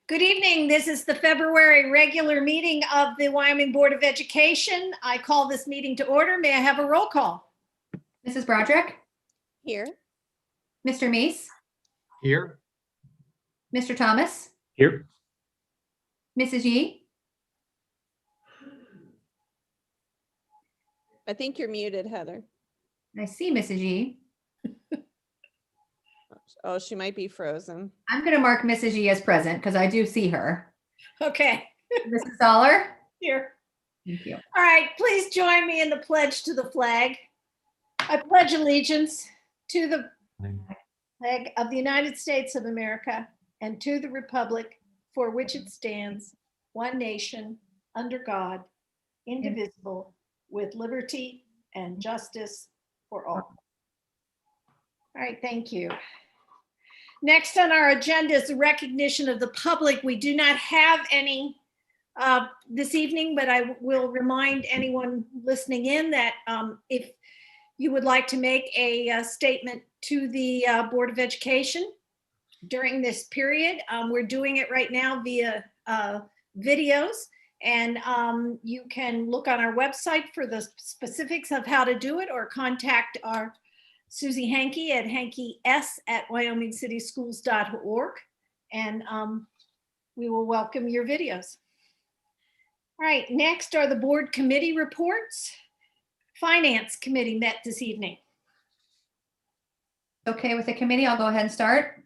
Good evening. This is the February regular meeting of the Wyoming Board of Education. I call this meeting to order. May I have a roll call? Mrs. Broderick? Here. Mr. Meese? Here. Mr. Thomas? Here. Mrs. Yee? I think you're muted, Heather. I see Mrs. Yee. Oh, she might be frozen. I'm going to mark Mrs. Yee as present because I do see her. Okay. Mrs. Zoller? Here. Thank you. All right, please join me in the pledge to the flag. I pledge allegiance to the flag of the United States of America and to the republic for which it stands, one nation, under God, indivisible, with liberty and justice for all. All right, thank you. Next on our agenda is the recognition of the public. We do not have any this evening, but I will remind anyone listening in that if you would like to make a statement to the Board of Education during this period, we're doing it right now via videos, and you can look on our website for the specifics of how to do it or contact our Susie Hankey at hankey@wyomingcityschools.org, and we will welcome your videos. All right, next are the board committee reports. Finance Committee met this evening. Okay, with the committee, I'll go ahead and start.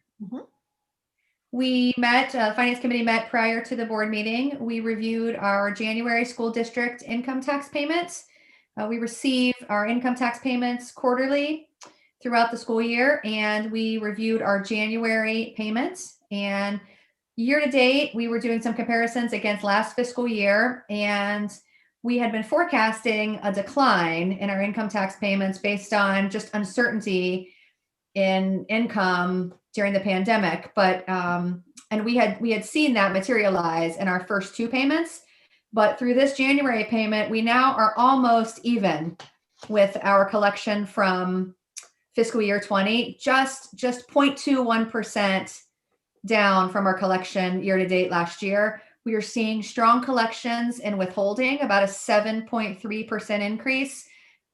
We met, Finance Committee met prior to the board meeting. We reviewed our January school district income tax payments. We receive our income tax payments quarterly throughout the school year, and we reviewed our January payments. And year to date, we were doing some comparisons against last fiscal year, and we had been forecasting a decline in our income tax payments based on just uncertainty in income during the pandemic. But and we had seen that materialize in our first two payments. But through this January payment, we now are almost even with our collection from fiscal year 20, just 0.21% down from our collection year to date last year. We are seeing strong collections and withholding, about a 7.3% increase.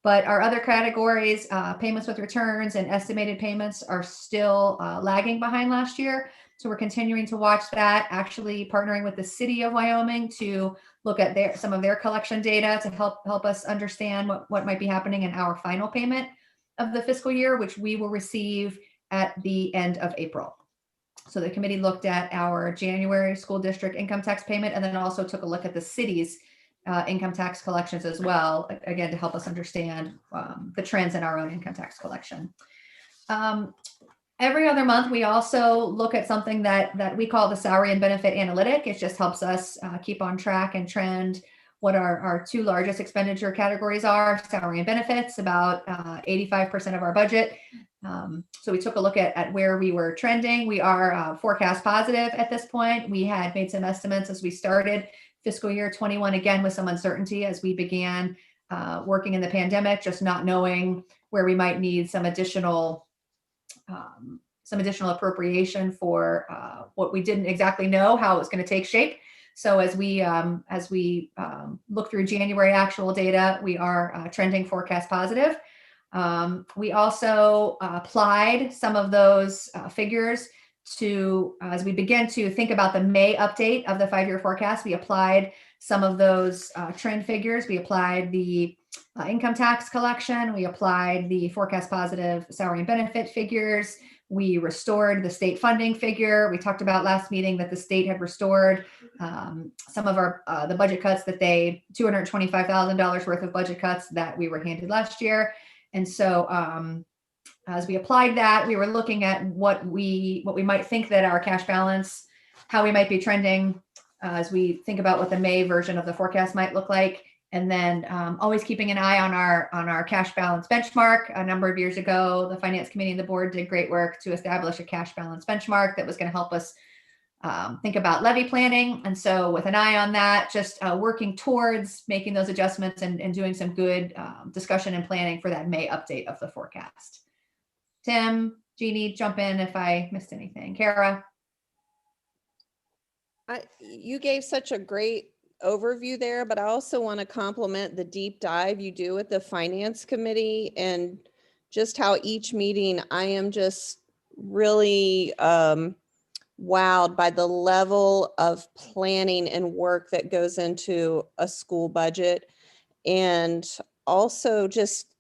But our other categories, payments with returns and estimated payments, are still lagging behind last year. So we're continuing to watch that, actually partnering with the city of Wyoming to look at some of their collection data to help us understand what might be happening in our final payment of the fiscal year, which we will receive at the end of April. So the committee looked at our January school district income tax payment and then also took a look at the city's income tax collections as well, again, to help us understand the trends in our own income tax collection. Every other month, we also look at something that we call the salary and benefit analytic. It just helps us keep on track and trend what our two largest expenditure categories are: salary and benefits, about 85% of our budget. So we took a look at where we were trending. We are forecast positive at this point. We had made some estimates as we started fiscal year 21, again, with some uncertainty as we began working in the pandemic, just not knowing where we might need some additional appropriation for what we didn't exactly know how it was going to take shape. So as we look through January actual data, we are trending forecast positive. We also applied some of those figures to, as we begin to think about the May update of the 5-year forecast, we applied some of those trend figures. We applied the income tax collection. We applied the forecast positive salary and benefit figures. We restored the state funding figure. We talked about last meeting that the state had restored some of our the budget cuts that $225,000 worth of budget cuts that we were handed last year. And so as we applied that, we were looking at what we might think that our cash balance, how we might be trending as we think about what the May version of the forecast might look like. And then always keeping an eye on our cash balance benchmark. A number of years ago, the Finance Committee and the board did great work to establish a cash balance benchmark that was going to help us think about levy planning. And so with an eye on that, just working towards making those adjustments and doing some good discussion and planning for that May update of the forecast. Tim, Jeannie, jump in if I missed anything. Kara? You gave such a great overview there, but I also want to compliment the deep dive you do with the finance committee and just how each meeting I am just really wowed by the level of planning and work that goes into a school budget. And also just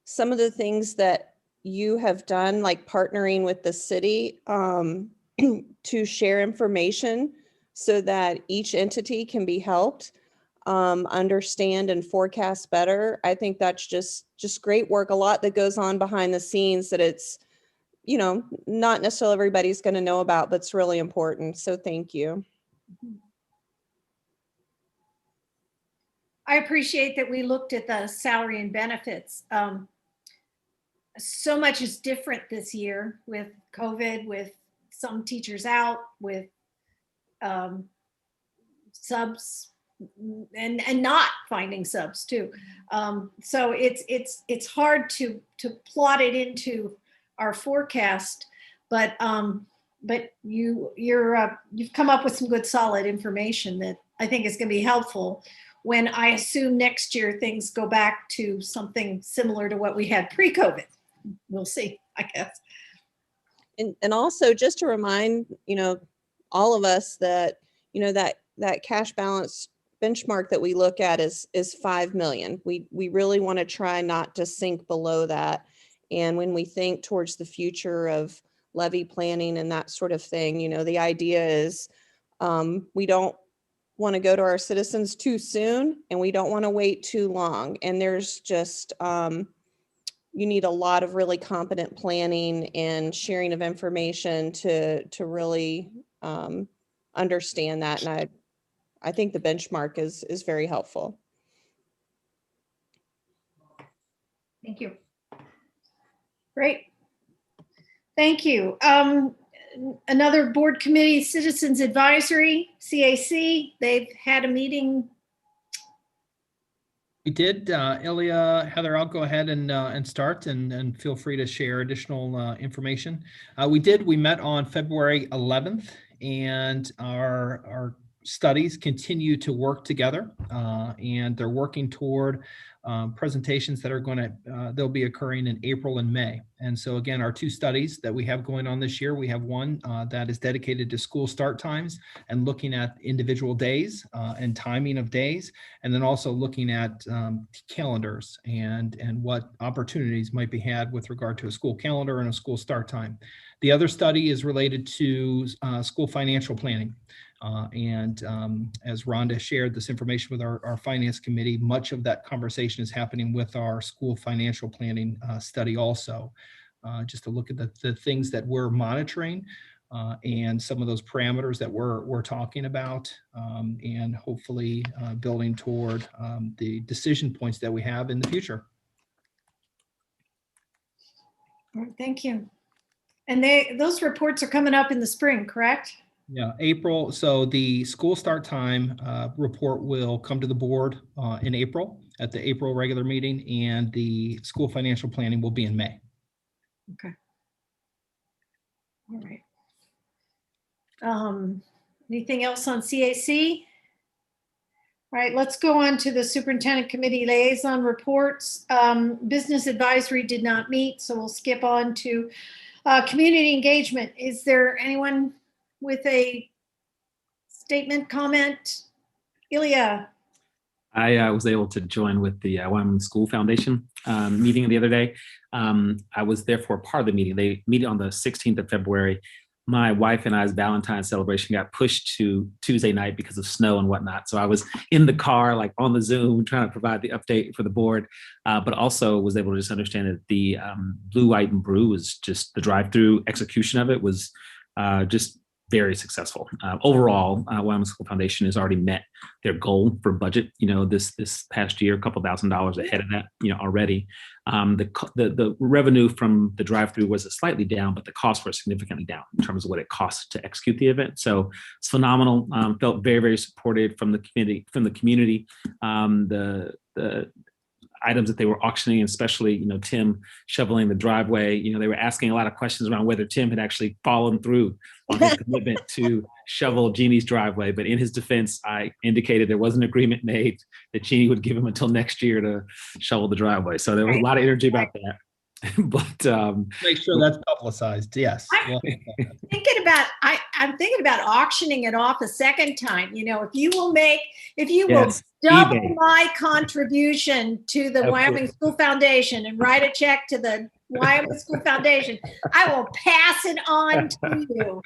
some of the things that you have done, like partnering with the city to share information so that each entity can be helped understand and forecast better. I think that's just great work. A lot that goes on behind the scenes that it's, not necessarily everybody's going to know about, but it's really important. So thank you. I appreciate that we looked at the salary and benefits. So much is different this year with COVID, with some teachers out, with subs and not finding subs too. So it's hard to plot it into our forecast, but you've come up with some good solid information that I think is going to be helpful when I assume next year things go back to something similar to what we had pre-COVID. We'll see, I guess. And also just to remind, all of us that, that cash balance benchmark that we look at is 5 million. We really want to try not to sink below that. And when we think towards the future of levy planning and that sort of thing, the idea is we don't want to go to our citizens too soon, and we don't want to wait too long. And there's just, you need a lot of really competent planning and sharing of information to really understand that. And I think the benchmark is very helpful. Thank you. Great. Thank you. Another board committee, Citizens Advisory, CAC, they've had a meeting. We did, Ilya, Heather, I'll go ahead and start and feel free to share additional information. We met on February 11th, and our studies continue to work together, and they're working toward presentations that are they'll be occurring in April and May. And so again, our two studies that we have going on this year, we have one that is dedicated to school start times and looking at individual days and timing of days, and then also looking at calendars and what opportunities might be had with regard to a school calendar and a school start time. The other study is related to school financial planning. As Rhonda shared this information with our finance committee, much of that conversation is happening with our school financial planning study also, just to look at the things that we're monitoring and some of those parameters that we're talking about, and hopefully building toward the decision points that we have in the future. All right, thank you. And those reports are coming up in the spring, correct? Yeah, April. So the school start time report will come to the board in April at the April regular meeting, and the school financial planning will be in May. Okay. All right. Anything else on CAC? All right, let's go on to the Superintendent Committee Liaison reports. Business Advisory did not meet, so we'll skip on to community engagement. Is there anyone with a statement, comment? Ilya. I was able to join with the Wyoming School Foundation meeting the other day. I was therefore part of the meeting. They meet on the 16th of February. My wife and I's Valentine's celebration got pushed to Tuesday night because of snow and whatnot. So I was in the car, like on the Zoom, trying to provide the update for the board, but also was able to just understand that the Blue, White, and Brew was just the drive-through execution of it was just very successful. Overall, Wyoming School Foundation has already met their goal for budget, this past year, a couple $1,000s ahead of that, already. The revenue from the drive-through was slightly down, but the costs were significantly down in terms of what it costs to execute the event. So it's phenomenal. Felt very, very supported from the community. items that they were auctioning, especially, Tim shoveling the driveway. They were asking a lot of questions around whether Tim had actually followed through on his commitment to shovel Jeannie's driveway. But in his defense, I indicated there was an agreement made that Jeannie would give him until next year to shovel the driveway. So there was a lot of energy about that. But make sure that's publicized. Yes. Well, I'm thinking about auctioning it off a second time. If you will Yes, double eBay. my contribution to the Wyoming School Foundation and write a check to the Wyoming School Foundation, I will pass it on to you.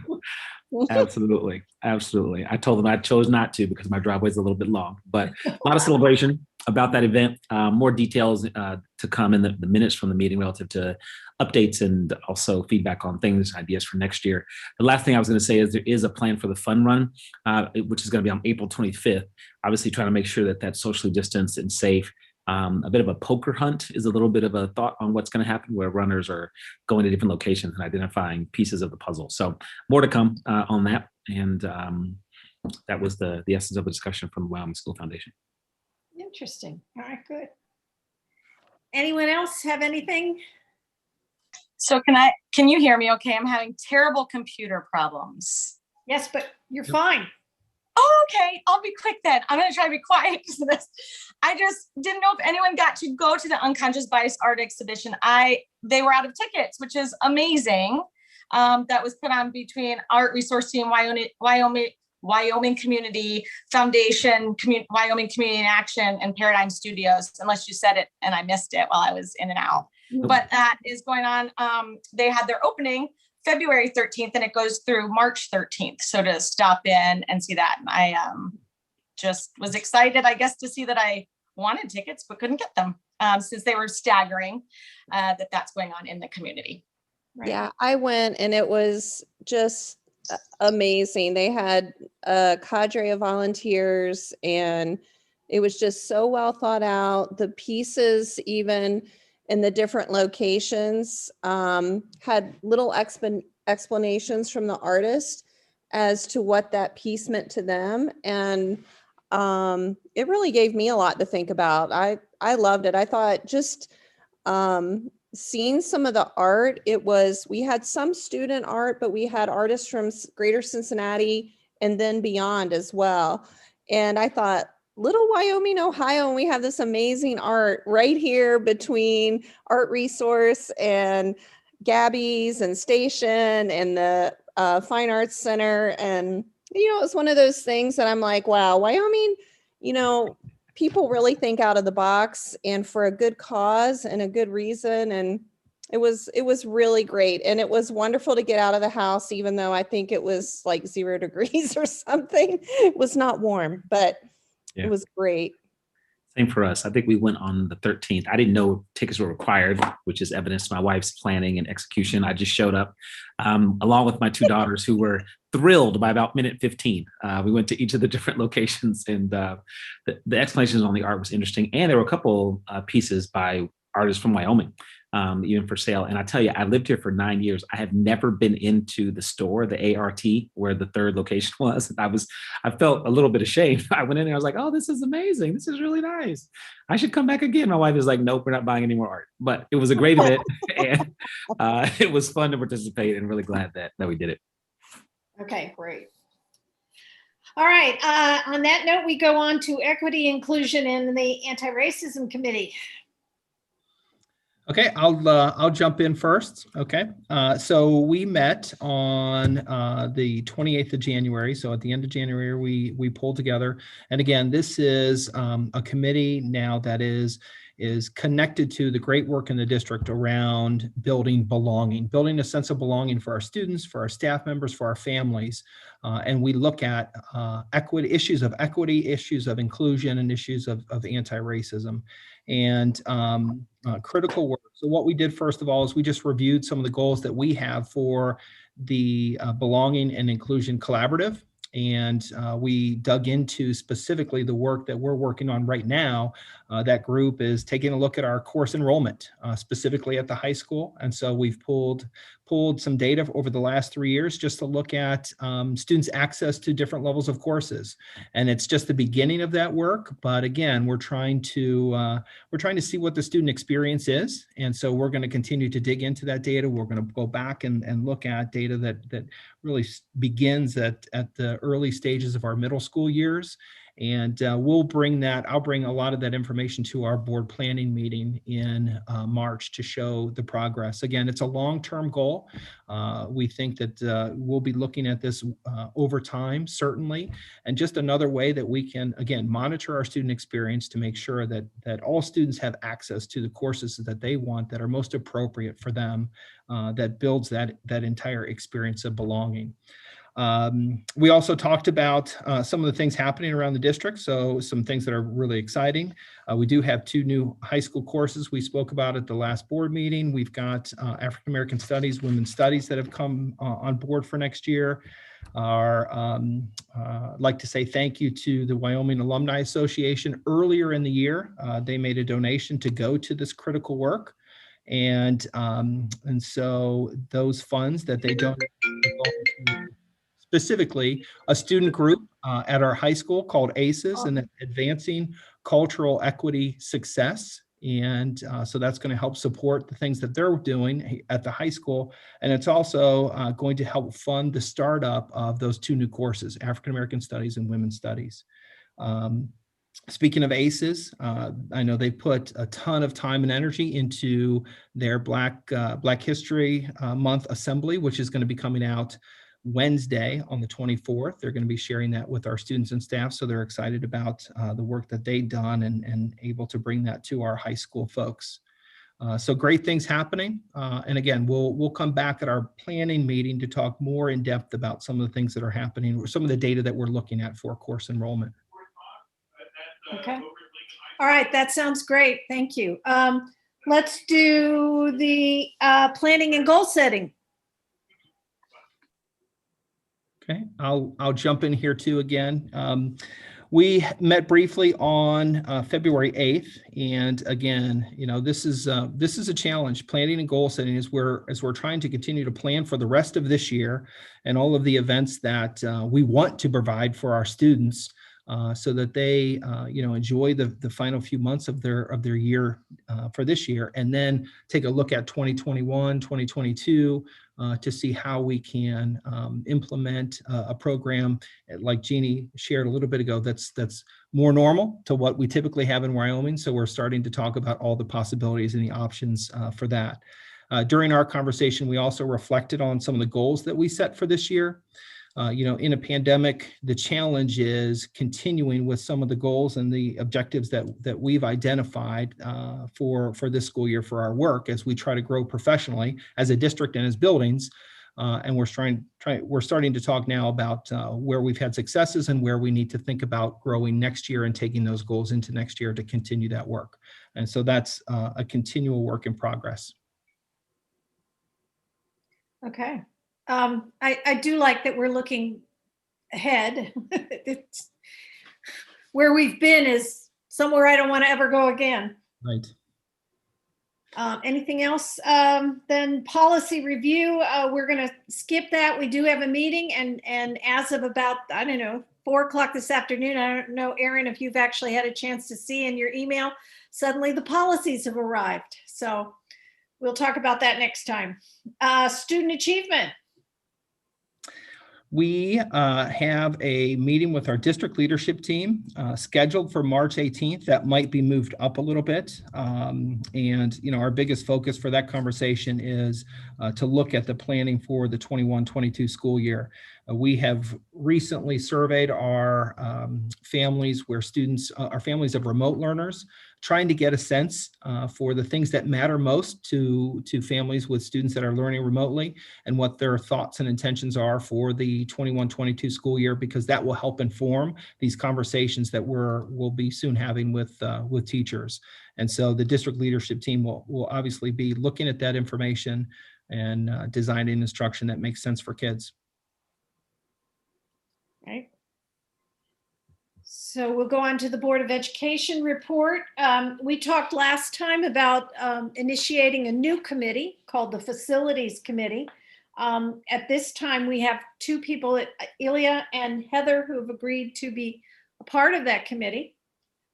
Absolutely. Absolutely. I told them I chose not to because my driveway is a little bit long, but a lot of celebration about that event. More details to come in the minutes from the meeting relative to updates and also feedback on things, ideas for next year. The last thing I was going to say is there is a plan for the fun run, which is going to be on April 25th. Obviously trying to make sure that that's socially distanced and safe. A bit of a poker hunt is a little bit of a thought on what's going to happen, where runners are going to different locations and identifying pieces of the puzzle. So more to come on that. And that was the essence of the discussion from the Wyoming School Foundation. Interesting. All right, good. Anyone else have anything? So can you hear me okay? I'm having terrible computer problems. Yes, but you're fine. Oh, okay. I'll be quick then. I'm going to try to be quiet because of this. I just didn't know if anyone got to go to the Unconscious Bias Art Exhibition. They were out of tickets, which is amazing. That was put on between Art Resource Team, Wyoming Community Foundation, Wyoming Community in Action, and Paradigm Studios, unless you said it and I missed it while I was in and out. But that is going on. They had their opening February 13th and it goes through March 13th. So to stop in and see that, I just was excited, I guess, to see that I wanted tickets but couldn't get them since they were staggering that's going on in the community. Right. Yeah, I went and it was just amazing. They had a cadre of volunteers and it was just so well thought out. The pieces, even in the different locations, had little explanations from the artist as to what that piece meant to them. And it really gave me a lot to think about. I loved it. I thought just seeing some of the art, we had some student art, but we had artists from Greater Cincinnati and then beyond as well. And I thought, little Wyoming, Ohio, and we have this amazing art right here between Art Resource and Gabby's and Station and the Fine Arts Center. And, it's one of those things that I'm like, wow, Wyoming, people really think out of the box and for a good cause and a good reason. And it was really great. And it was wonderful to get out of the house, even though I think it was like 0 degrees or something. It was not warm, but yeah. It was great. Same for us. I think we went on the 13th. I didn't know tickets were required, which is evidence to my wife's planning and execution. I just showed up along with my 2 daughters who were thrilled by about minute 15. We went to each of the different locations and the explanations on the art was interesting. And there were a couple pieces by artists from Wyoming, even for sale. And I tell you, I lived here for 9 years. I have never been into the store, the ART, where the 3rd location was. I felt a little bit ashamed. I went in there, I was like, oh, this is amazing. This is really nice. I should come back again. My wife is like, nope, we're not buying any more art. But it was a great event and it was fun to participate and really glad that we did it. Okay, great. All right, on that note, we go on to equity, inclusion, and the anti-racism committee. Okay, I'll jump in first. Okay, so we met on the 28th of January. So at the end of January, we pulled together. And again, this is a committee now that is connected to the great work in the district around building belonging, building a sense of belonging for our students, for our staff members, for our families. And we look at issues of equity, issues of inclusion, and issues of anti-racism. And critical work. So what we did first of all is we just reviewed some of the goals that we have for the Belonging and Inclusion Collaborative. And we dug into specifically the work that we're working on right now. That group is taking a look at our course enrollment, specifically at the high school. And so we've pulled pulled some data over the last 3 years just to look at students' access to different levels of courses. And it's just the beginning of that work. But again, we're trying to see what the student experience is. And so we're going to continue to dig into that data. We're going to go back and look at data that really begins at the early stages of our middle school years. And I'll bring a lot of that information to our board planning meeting in March to show the progress. Again, it's a long-term goal. We think that we'll be looking at this over time, certainly, and just another way that we can, again, monitor our student experience to make sure that all students have access to the courses that they want, that are most appropriate for them, that builds that entire experience of belonging. We also talked about some of the things happening around the district. So some things that are really exciting. We do have 2 new high school courses we spoke about at the last board meeting. We've got African American Studies, Women's Studies that have come on board for next year. I'd like to say thank you to the Wyoming Alumni Association. Earlier in the year, they made a donation to go to this critical work. And so those funds that they donated, specifically a student group at our high school called ACES, and Advancing Cultural Equity Success. And so that's going to help support the things that they're doing at the high school. And it's also going to help fund the startup of those 2 new courses, African American Studies and Women's Studies. Speaking of ACES, I know they put a ton of time and energy into their Black History Month Assembly, which is going to be coming out Wednesday on the 24th. They're going to be sharing that with our students and staff. So they're excited about the work that they've done and able to bring that to our high school folks. So great things happening. And again, we'll come back at our planning meeting to talk more in depth about some of the things that are happening, or some of the data that we're looking at for course enrollment. Okay. All right. That sounds great. Thank you. Let's do the planning and goal setting. Okay, I'll jump in here too again. We met briefly on February 8th, and again, this is a challenge. Planning and goal setting is as we're trying to continue to plan for the rest of this year and all of the events that we want to provide for our students, so that they enjoy the final few months of their year for this year, and then take a look at 2021, 2022. To see how we can implement a program like Jeannie shared a little bit ago that's more normal to what we typically have in Wyoming. So we're starting to talk about all the possibilities and the options for that. During our conversation, we also reflected on some of the goals that we set for this year. In a pandemic, the challenge is continuing with some of the goals and the objectives that we've identified for this school year for our work as we try to grow professionally as a district and as buildings. And we're starting to talk now about where we've had successes and where we need to think about growing next year and taking those goals into next year to continue that work. And so that's a continual work in progress. Okay. I do like that we're looking ahead. It's, where we've been is somewhere I don't want to ever go again. Right. Anything else? Then policy review, we're going to skip that. We do have a meeting, and as of about, 4:00 this afternoon, I don't know, Erin, if you've actually had a chance to see in your email, suddenly the policies have arrived. So we'll talk about that next time. Student achievement. We have a meeting with our district leadership team scheduled for March 18th. That might be moved up a little bit. And our biggest focus for that conversation is to look at the planning for the 21-22 school year. We have recently surveyed our families where students, our families of remote learners, trying to get a sense for the things that matter most to families with students that are learning remotely and what their thoughts and intentions are for the 21-22 school year, because that will help inform these conversations that we'll be soon having with teachers. And so the district leadership team will obviously be looking at that information and designing instruction that makes sense for kids. Right. So we'll go on to the Board of Education report. We talked last time about initiating a new committee called the Facilities Committee. At this time, we have two people, Ilya and Heather, who have agreed to be a part of that committee.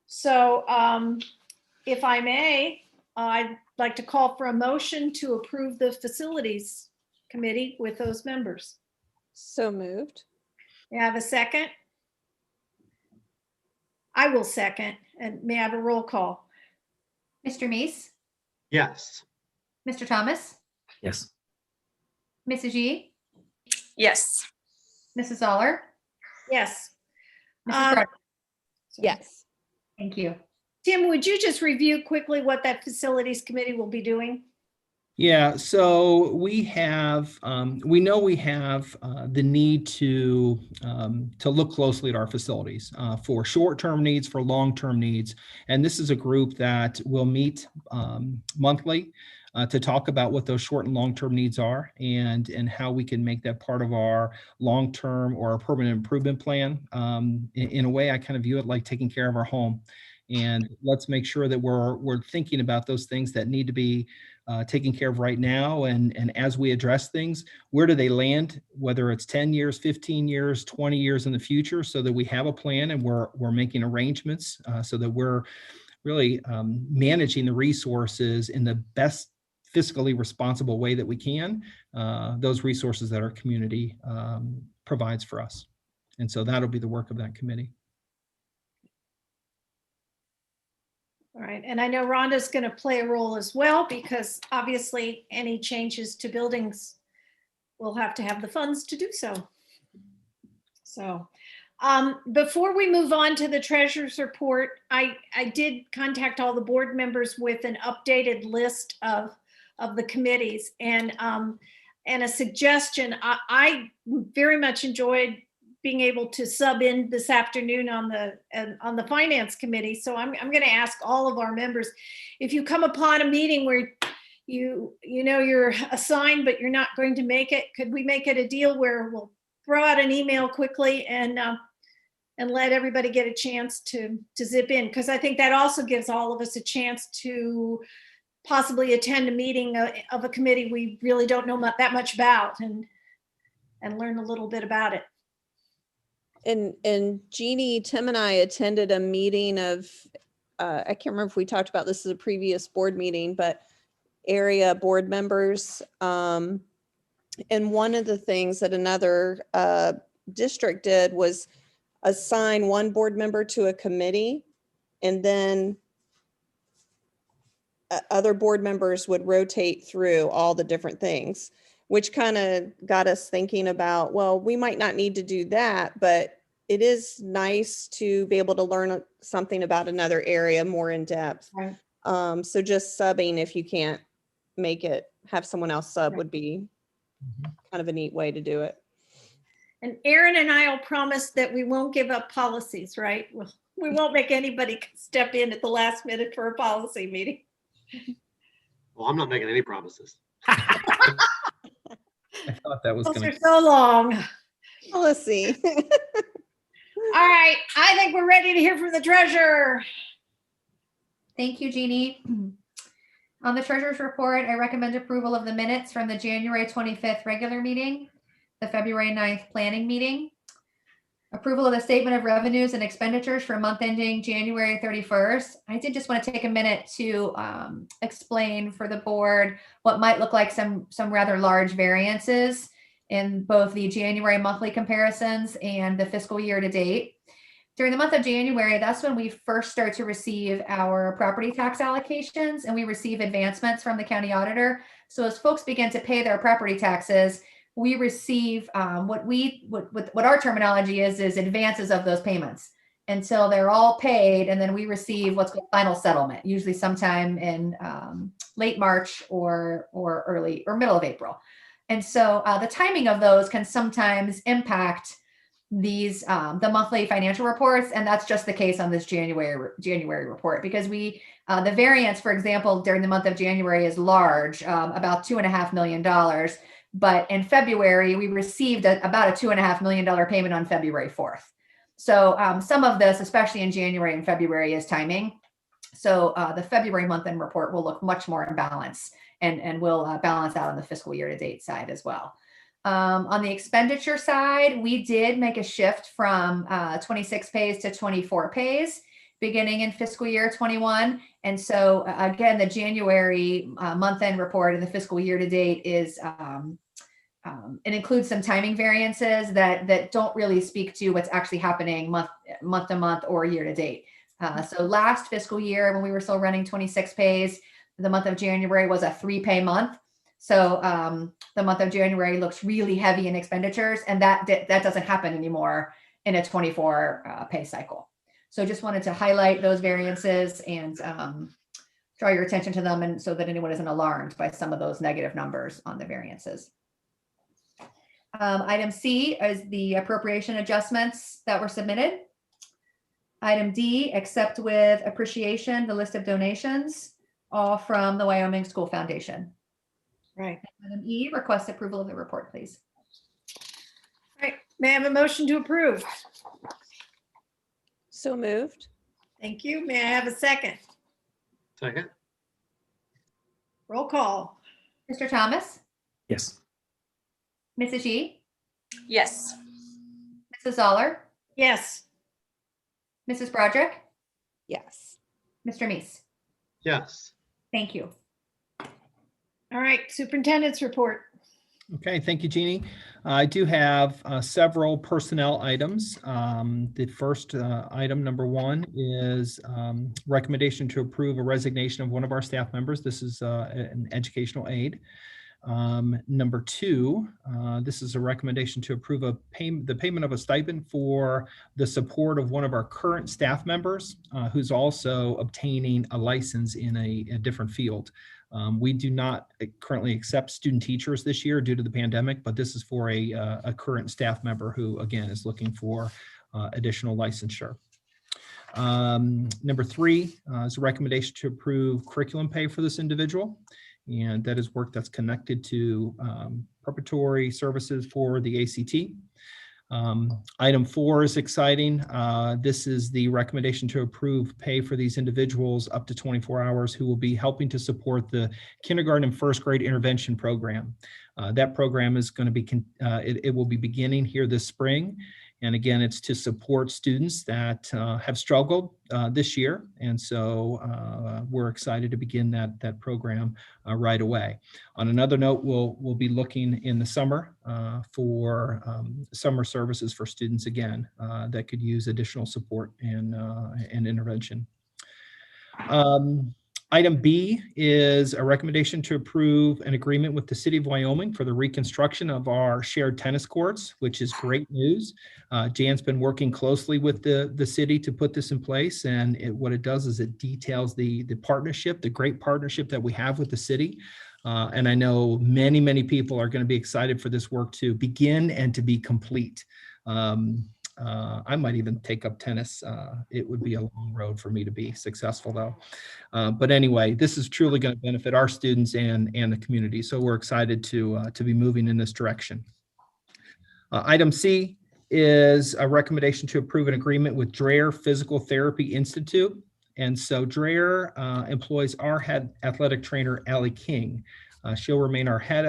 So if I may, I'd like to call for a motion to approve the facilities committee with those members. So moved. May I have a second? I will second. And may I have a roll call? Mr. Meese, Yes. Mr. Thomas, Yes. Mrs. Yee, Yes. Mrs. Zoller, Yes. Mrs. Brett. Yes. Thank you. Tim, would you just review quickly what that facilities committee will be doing? Yeah, so we have, we know we have the need to look closely at our facilities for short-term needs, for long-term needs. And this is a group that will meet monthly to talk about what those short and long-term needs are and how we can make that part of our long-term or our permanent improvement plan. In a way, I kind of view it like taking care of our home. And let's make sure that we're thinking about those things that need to be taken care of right now. And as we address things, where do they land, whether it's 10 years, 15 years, 20 years in the future, so that we have a plan and we're making arrangements so that we're really managing the resources in the best fiscally responsible way that we can, those resources that our community provides for us. And so that'll be the work of that committee. All right, and I know Rhonda's going to play a role as well, because obviously any changes to buildings will have to have the funds to do so. So before we move on to the treasurer's report, I did contact all the board members with an updated list of the committees and a suggestion. I very much enjoyed being able to sub in this afternoon on the finance committee. So I'm going to ask all of our members, if you come upon a meeting where you know you're assigned but you're not going to make it, could we make it a deal where we'll throw out an email quickly and let everybody get a chance to zip in? Because I think that also gives all of us a chance to possibly attend a meeting of a committee we really don't know that much about and learn a little bit about it. And Jeannie, Tim and I attended a meeting of, I can't remember if we talked about this as a previous board meeting, but area board members. And one of the things that another district did was assign one board member to a committee, and then other board members would rotate through all the different things, which kind of got us thinking about, well, we might not need to do that, but it is nice to be able to learn something about another area more in depth. Right. So just subbing, if you can't make it, have someone else sub would be kind of a neat way to do it. And Aaron and I will promise that we won't give up policies, right? We won't make anybody step in at the last minute for a policy meeting. Well, I'm not making any promises. I thought that was Those going are to. so long. Policy. All right, I think we're ready to hear from the treasurer. Thank you, Jeannie. On the treasurer's report, I recommend approval of the minutes from the January 25th regular meeting, the February 9th planning meeting, approval of the statement of revenues and expenditures for month ending January 31st. I did just want to take a minute to explain for the board what might look like some rather large variances in both the January monthly comparisons and the fiscal year to date. During the month of January, that's when we first start to receive our property tax allocations, and we receive advancements from the county auditor. So as folks begin to pay their property taxes, we receive what our terminology is advances of those payments until they're all paid, and then we receive what's called final settlement, usually sometime in late March or early or middle of April. And so the timing of those can sometimes impact these the monthly financial reports, and that's just the case on this January report, because we the variance, for example, during the month of January is large, about $2.5 million. But in February, we received about a $2.5 million payment on February 4th. So some of this, especially in January and February, is timing. So the February month-end report will look much more in balance and will balance out on the fiscal year-to-date side as well. On the expenditure side, we did make a shift from 26 pays to 24 pays beginning in fiscal year 21. And so again, the January month-end report and the fiscal year to date is it includes some timing variances that don't really speak to what's actually happening month to month or year to date. So last fiscal year, when we were still running 26 pays, the month of January was a 3-pay month. So the month of January looks really heavy in expenditures, and that doesn't happen anymore in a 24 pay cycle. So just wanted to highlight those variances and draw your attention to them, and so that anyone isn't alarmed by some of those negative numbers on the variances. Item C is the appropriation adjustments that were submitted. Item D, accept with appreciation the list of donations, all from the Wyoming School Foundation. Right. Item E, request approval of the report, please. Right. May I have a motion to approve? So moved. Thank you. May I have a second? Second. Roll call. Mr. Thomas, Yes. Mrs. Yee, Yes. Mrs. Zoller, Yes. Mrs. Broderick, Yes. Mr. Meese. Yes. Thank you. All right. Superintendent's report. Okay, thank you, Jeannie. I do have several personnel items. The first item, number 1, is recommendation to approve a resignation of one of our staff members. This is an educational aide. Number 2, this is a recommendation to approve the payment of a stipend for the support of one of our current staff members who's also obtaining a license in a different field. We do not currently accept student teachers this year due to the pandemic, but this is for a current staff member who, again, is looking for additional licensure. Number 3 is a recommendation to approve curriculum pay for this individual. And that is work that's connected to preparatory services for the ACT. Item 4 is exciting. This is the recommendation to approve pay for these individuals up to 24 hours who will be helping to support the kindergarten and first grade intervention program. That program is going to be, it will be beginning here this spring. And again, it's to support students that have struggled this year. And so we're excited to begin that program right away. On another note, we'll be looking in the summer for summer services for students again that could use additional support and intervention. Item B is a recommendation to approve an agreement with the City of Wyoming for the reconstruction of our shared tennis courts, which is great news. Jan's been working closely with the city to put this in place, and what it does is it details the partnership, the great partnership that we have with the city. And I know many people are going to be excited for this work to begin and to be complete. I might even take up tennis. It would be a long road for me to be successful though. But anyway, this is truly going to benefit our students and the community. So we're excited to be moving in this direction. Item C is a recommendation to approve an agreement with Dreher Physical Therapy Institute. And so Dreher employs our head athletic trainer, Allie King. She'll remain our head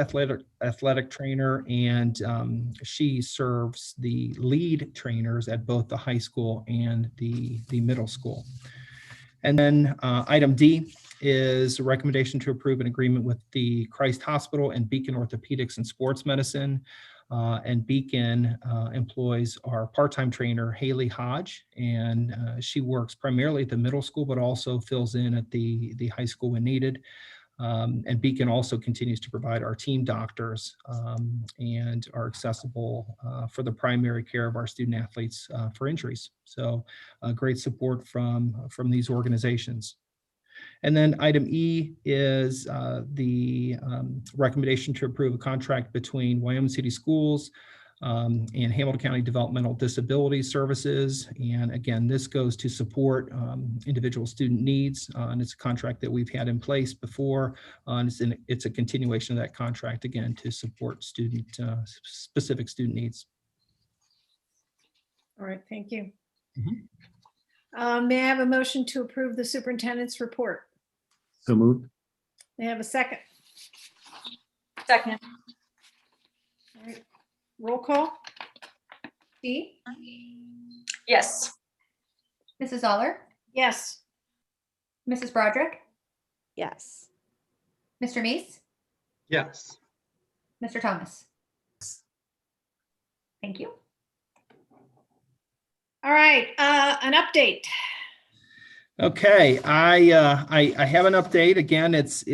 athletic trainer, and she serves the lead trainers at both the high school and the middle school. And then item D is a recommendation to approve an agreement with the Christ Hospital and Beacon Orthopedics and Sports Medicine. And Beacon employs our part-time trainer, Haley Hodge, and she works primarily at the middle school, but also fills in at the high school when needed. And Beacon also continues to provide our team doctors and are accessible for the primary care of our student athletes for injuries. So great support from these organizations. And then item E is the recommendation to approve a contract between Wyoming City Schools and Hamilton County Developmental Disability Services. And again, this goes to support individual student needs. And it's a contract that we've had in place before. And it's a continuation of that contract, again, to support specific student needs. All right. Thank you. Mm-hmm. May I have a motion to approve the superintendent's report? So moved. May I have a second? Second. All right. Roll call? Dee, Yes. Mrs. Zoller, Yes. Mrs. Broderick, Yes. Mr. Meese, Yes. Mr. Thomas. Thank you. All right, an update. Okay, I have an update. Again, it's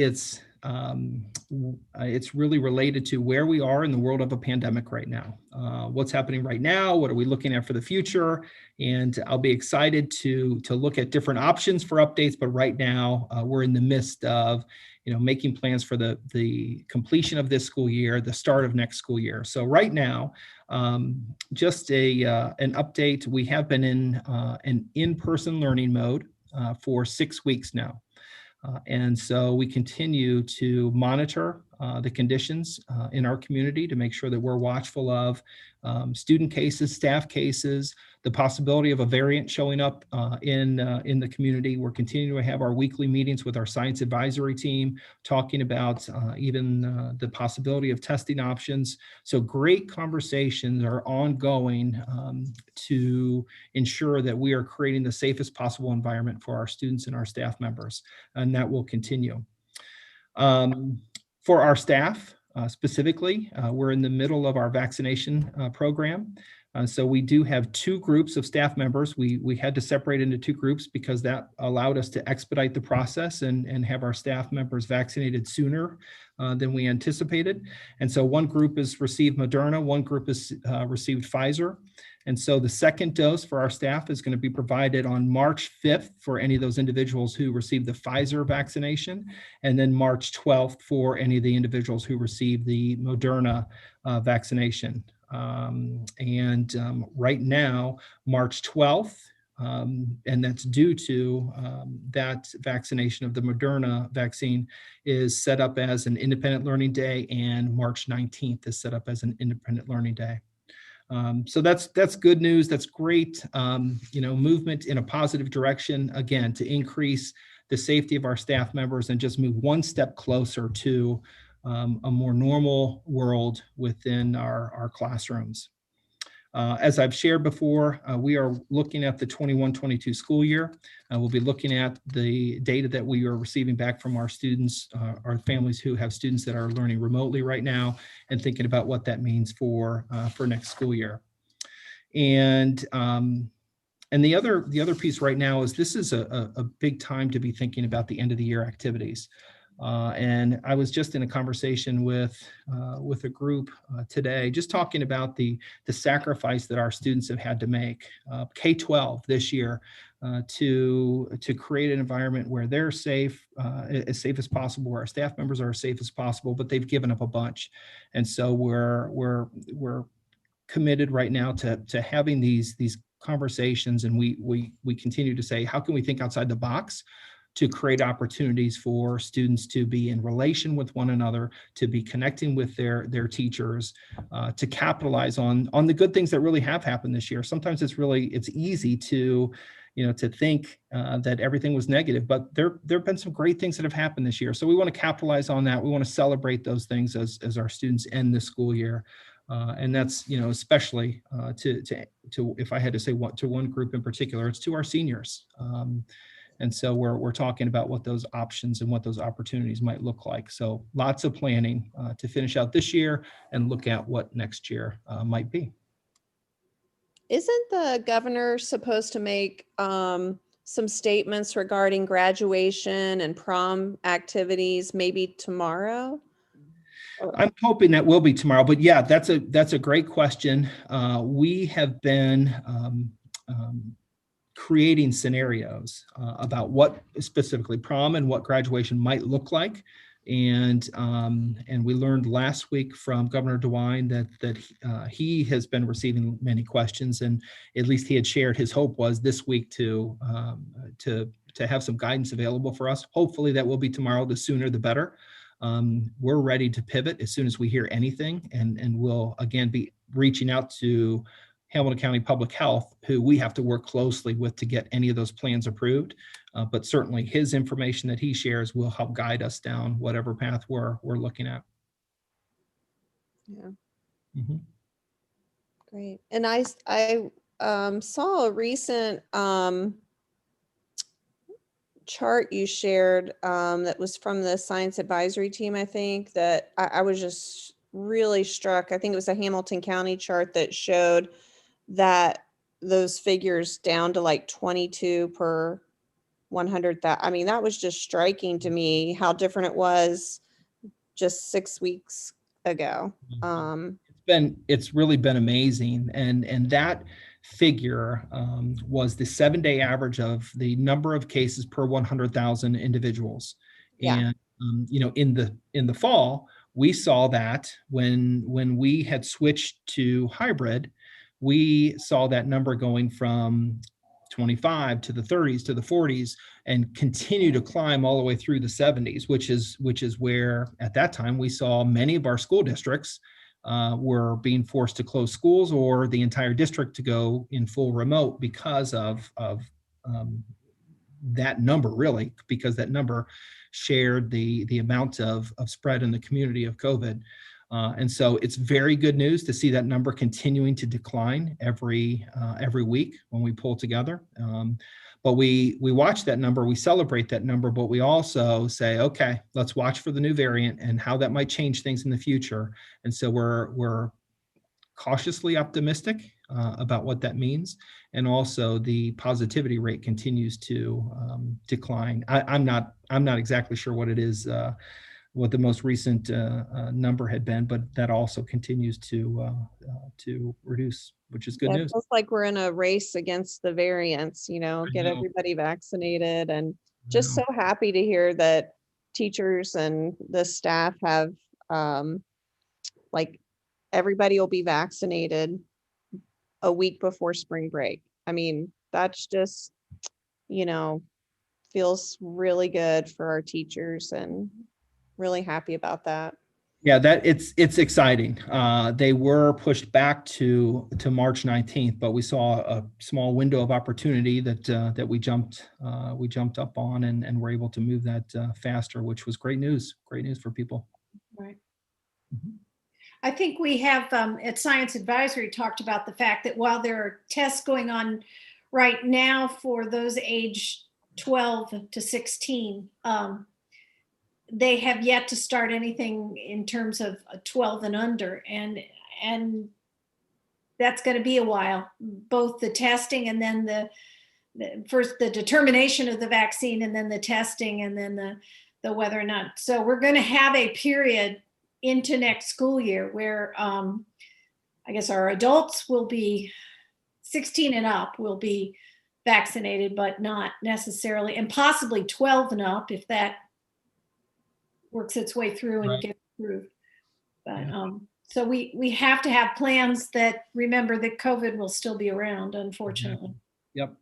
really related to where we are in the world of a pandemic right now. What's happening right now? What are we looking at for the future? And I'll be excited to look at different options for updates. But right now, we're in the midst of making plans for the completion of this school year, the start of next school year. So right now, just an update. We have been in an in-person learning mode for 6 weeks now. And so we continue to monitor the conditions in our community to make sure that we're watchful of student cases, staff cases, the possibility of a variant showing up in the community. We're continuing to have our weekly meetings with our science advisory team, talking about even the possibility of testing options. So great conversations are ongoing to ensure that we are creating the safest possible environment for our students and our staff members, and that will continue. For our staff, specifically, we're in the middle of our vaccination program. So we do have 2 groups of staff members. We had to separate into 2 groups because that allowed us to expedite the process and have our staff members vaccinated sooner than we anticipated. And so one group has received Moderna, one group has received Pfizer. And so the second dose for our staff is going to be provided on March 5th for any of those individuals who received the Pfizer vaccination, and then March 12th for any of the individuals who received the Moderna vaccination. Right now, March 12th, and that's due to that vaccination of the Moderna vaccine is set up as an independent learning day, and March 19th is set up as an independent learning day. So that's good news. That's great, movement in a positive direction, again, to increase the safety of our staff members and just move one step closer to a more normal world within our classrooms. As I've shared before, we are looking at the 21-22 school year. We'll be looking at the data that we are receiving back from our students, our families who have students that are learning remotely right now, and thinking about what that means for next school year. And the other piece right now is this is a big time to be thinking about the end of the year activities. And I was just in a conversation with a group today, just talking about the sacrifice that our students have had to make, K-12 this year, to create an environment where they're safe, as safe as possible, where our staff members are as safe as possible, but they've given up a bunch. And so we're committed right now to having these conversations, and we continue to say, how can we think outside the box to create opportunities for students to be in relation with one another, to be connecting with their teachers, to capitalize on the good things that really have happened this year. Sometimes it's easy to think that everything was negative, but there have been some great things that have happened this year. So we want to capitalize on that. We want to celebrate those things as our students end the school year. And that's, especially to if I had to say to one group in particular, it's to our seniors. And so we're talking about what those options and what those opportunities might look like. So lots of planning to finish out this year and look at what next year might be. Isn't the governor supposed to make some statements regarding graduation and prom activities maybe tomorrow? I'm hoping that will be tomorrow, but yeah, that's a great question. We have been creating scenarios about what specifically prom and what graduation might look like. And we learned last week from Governor DeWine that he has been receiving many questions, and at least he had shared his hope was this week to have some guidance available for us. Hopefully that will be tomorrow. The sooner the better. We're ready to pivot as soon as we hear anything, and we'll again be reaching out to Hamilton County Public Health, who we have to work closely with to get any of those plans approved. But certainly his information that he shares will help guide us down whatever path we're looking at. Yeah. Mm-hmm. Great. And I saw a recent chart you shared that was from the science advisory team, I think, that I was just really struck. I think it was a Hamilton County chart that showed that those figures down to like 22 per 100,000. I mean, that was just striking to me how different it was just 6 weeks ago. It's really been amazing, and that figure was the 7-day average of the number of cases per 100,000 individuals. Yeah. And in the fall, we saw that when we had switched to hybrid, we saw that number going from 25 to the 30s to the 40s and continue to climb all the way through the 70s, which is where at that time we saw many of our school districts were being forced to close schools or the entire district to go in full remote because of that number, really, because that number shared the amount of spread in the community of COVID. And so it's very good news to see that number continuing to decline every week when we pull together. But we watch that number, we celebrate that number, but we also say, okay, let's watch for the new variant and how that might change things in the future. And so we're cautiously optimistic about what that means. And also the positivity rate continues to decline. I'm not exactly sure what it is, what the most recent number had been, but that also continues to reduce, which is good Yeah, it news. feels like we're in a race against the variants, get know. everybody vaccinated, and just so happy to hear that teachers and the staff have, like, everybody will be vaccinated a week before spring break. I mean, that's just, feels really good for our teachers, and really happy about that. Yeah, that it's exciting. They were pushed back to March 19th, but we saw a small window of opportunity that we jumped up on and were able to move that faster, which was great news. Great news for people. Right. Mhm. I think we have at Science Advisory talked about the fact that while there are tests going on right now for those age 12 to 16, they have yet to start anything in terms of 12 and under, and that's going to be a while. Both the testing and then first the determination of the vaccine, and then the testing, and then the whether or not. So we're going to have a period into next school year where I guess our adults will be 16 and up will be vaccinated, but not necessarily, and possibly 12 and up if that works its way through and Right. gets approved. But Yeah. so we have to have plans that remember that COVID will still be around, unfortunately. Yep.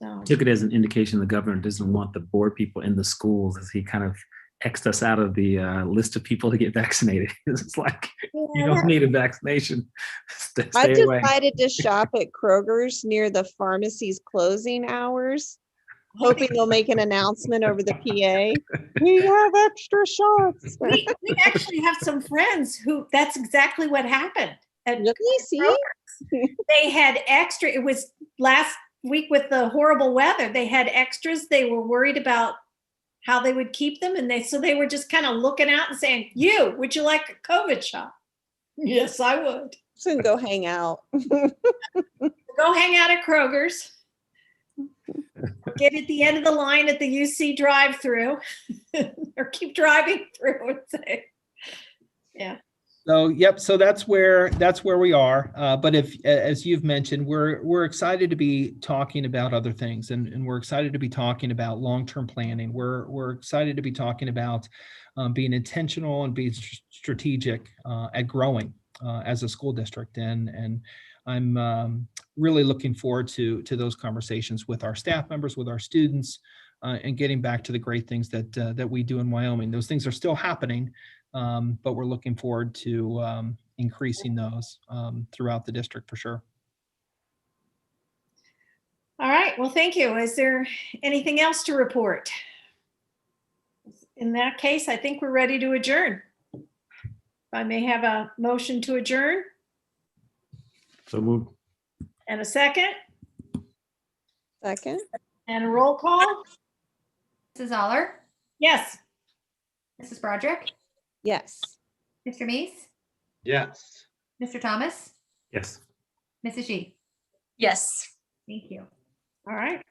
So Took it as an indication the governor doesn't want the board people in the schools, as he kind of X'd us out of the list of people to get vaccinated. It's like, you don't need a vaccination. Stay I away. decided to shop at Kroger's near the pharmacy's closing hours, hoping they'll make an announcement over the PA. We have extra shots. we actually have some friends who that's exactly what happened. Really? See? They had extra. It was last week with the horrible weather. They had extras. They were worried about how they would keep them, and they were just kind of looking out and saying, would you like a COVID shot?" Yes, I would. Soon go hang out. Go hang out at Kroger's. Get at the end of the line at the UC drive-through, or keep driving through and say, yeah. So yep. So that's where we are. But as you've mentioned, we're excited to be talking about other things, and we're excited to be talking about long-term planning. We're excited to be talking about being intentional and being strategic at growing as a school district. And I'm really looking forward to those conversations with our staff members, with our students, and getting back to the great things that we do in Wyoming. Those things are still happening. But we're looking forward to increasing those throughout the district for sure. All right. Well, thank you. Is there anything else to report? In that case, I think we're ready to adjourn. I may have a motion to adjourn So moved. and a second Second? and a roll call. Mrs. Zoller, Yes. Mrs. Broderick, Yes. Mr. Meese, Yes. Mr. Thomas, Yes. Mrs. G. Yes. Thank you. All right.